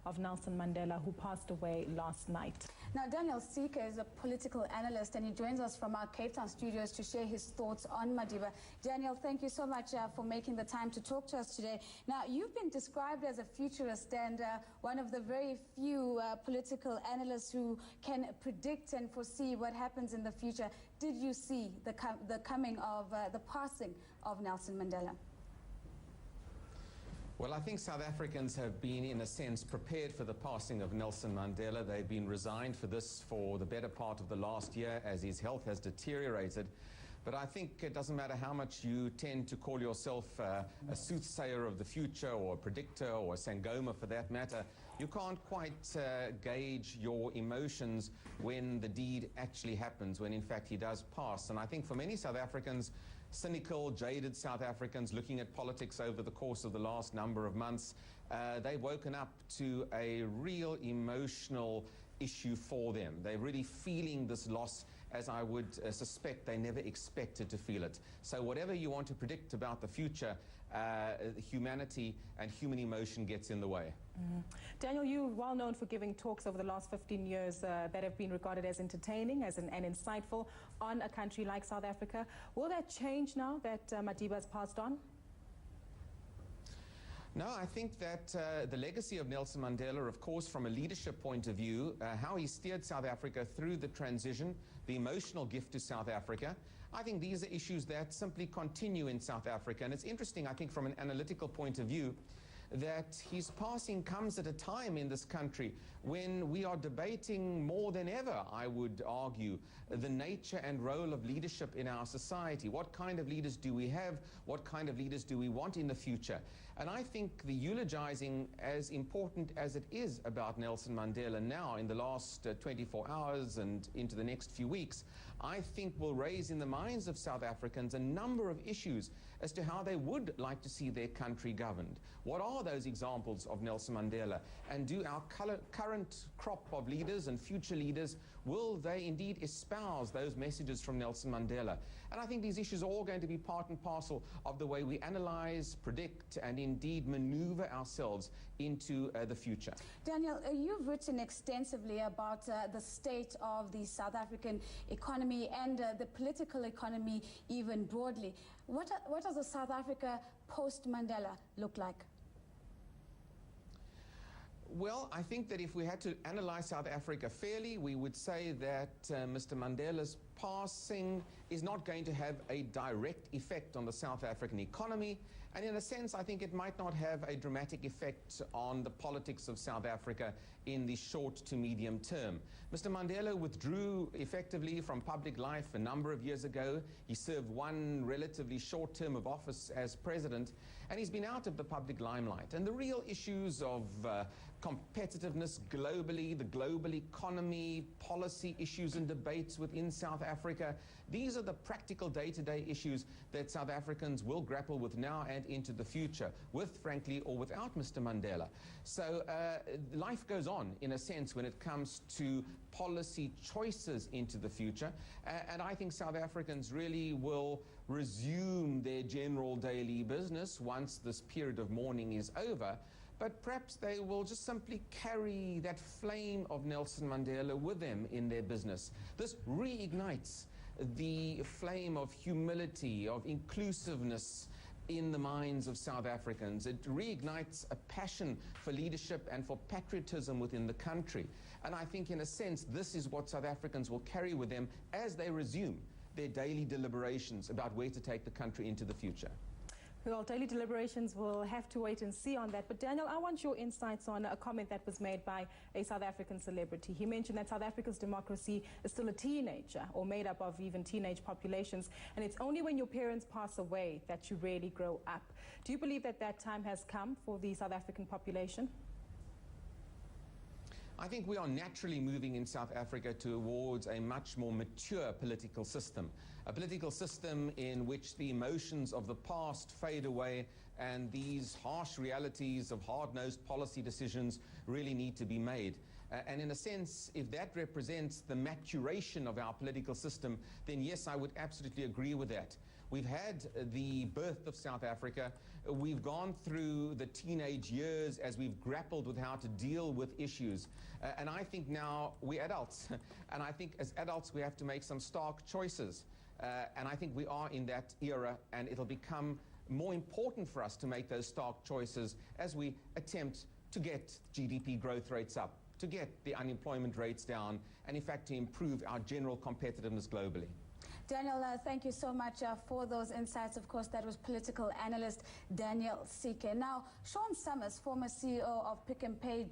of Nelson Mandela, who passed away last night. Now, Daniel Silke is a political analyst, and he joins us from our Cape Town studios to share his thoughts on Madiba. Daniel, thank you so much for making the time to talk to us today. Now, you've been described as a futurist and one of the very few political analysts who can predict and foresee what happens in the future. Did you see the coming of the passing of Nelson Mandela? Well, I think South Africans have been, in a sense, prepared for the passing of Nelson Mandela. They've been resigned for this for the better part of the last year as his health has deteriorated. But I think it doesn't matter how much you tend to call yourself a soothsayer of the future or a predictor or a Sangoma for that matter, you can't quite gauge your emotions when the deed actually happens, when in fact he does pass. And I think for many South Africans, cynical, jaded South Africans looking at politics over the course of the last number of months, they've woken up to a real emotional issue for them. They're really feeling this loss as I would suspect they never expected to feel it. So whatever you want to predict about the future, humanity and human emotion gets in the way. Daniel, you're well known for giving talks over the last 15 years that have been regarded as entertaining and insightful on a country like South Africa. Will that change now that Madiba has passed on? No, I think that the legacy of Nelson Mandela, of course, from a leadership point of view, how he steered South Africa through the transition, the emotional gift to South Africa, I think these are issues that simply continue in South Africa. And it's interesting, I think, from an analytical point of view, that his passing comes at a time in this country when we are debating more than ever, I would argue, the nature and role of leadership in our society. What kind of leaders do we have? What kind of leaders do we want in the future? And I think the eulogizing, as important as it is about Nelson Mandela now in the last 24 hours and into the next few weeks, I think will raise in the minds of South Africans a number of issues as to how they would like to see their country governed. What are those examples of Nelson Mandela? And do our current crop of leaders and future leaders, will they indeed espouse those messages from Nelson Mandela? And I think these issues are all going to be part and parcel of the way we analyze, predict, and indeed maneuver ourselves into the future. Daniel, you've written extensively about the state of the South African economy and the political economy even broadly. What does a South Africa post-Mandela look like? Well, I think that if we had to analyze South Africa fairly, we would say that Mr. Mandela's passing is not going to have a direct effect on the South African economy, and in a sense I think it might not have a dramatic effect on the politics of South Africa in the short to medium term. Mr. Mandela withdrew effectively from public life a number of years ago. He served one relatively short term of office as president, and he's been out of the public limelight. And the real issues of competitiveness globally, the global economy, policy issues and debates within South Africa, these are the practical day-to-day issues that South Africans will grapple with now and into the future, with, frankly, or without Mr. Mandela. So life goes on, in a sense, when it comes to policy choices into the future. And I think South Africans really will resume their general daily business once this period of mourning is over. But perhaps they will just simply carry that flame of Nelson Mandela with them in their business. This reignites the flame of humility, of inclusiveness in the minds of South Africans. It reignites a passion for leadership and for patriotism within the country. And I think, in a sense, this is what South Africans will carry with them as they resume their daily deliberations about where to take the country into the future. Well, daily deliberations will have to wait and see on that. But Daniel, I want your insights on a comment that was made by a South African celebrity. He mentioned that South Africa's democracy is still a teenager, or made up of even teenage populations, and it's only when your parents pass away that you really grow up. Do you believe that that time has come for the South African population? I think we are naturally moving in South Africa towards a much more mature political system, a political system in which the emotions of the past fade away and these harsh realities of hard-nosed policy decisions really need to be made. And in a sense, if that represents the maturation of our political system, then yes, I would absolutely agree with that. We've had the birth of South Africa. We've gone through the teenage years as we've grappled with how to deal with issues. And I think now we're adults. And I think as adults we have to make some stark choices. And I think we are in that era, and it'll become more important for us to make those stark choices as we attempt to get GDP growth rates up, to get the unemployment rates down, and in fact to improve our general competitiveness globally. Daniel, thank you so much for those insights. Of course, that was political analyst Daniel Silke. Now, Sean Summers, former CEO of Pick n Pay,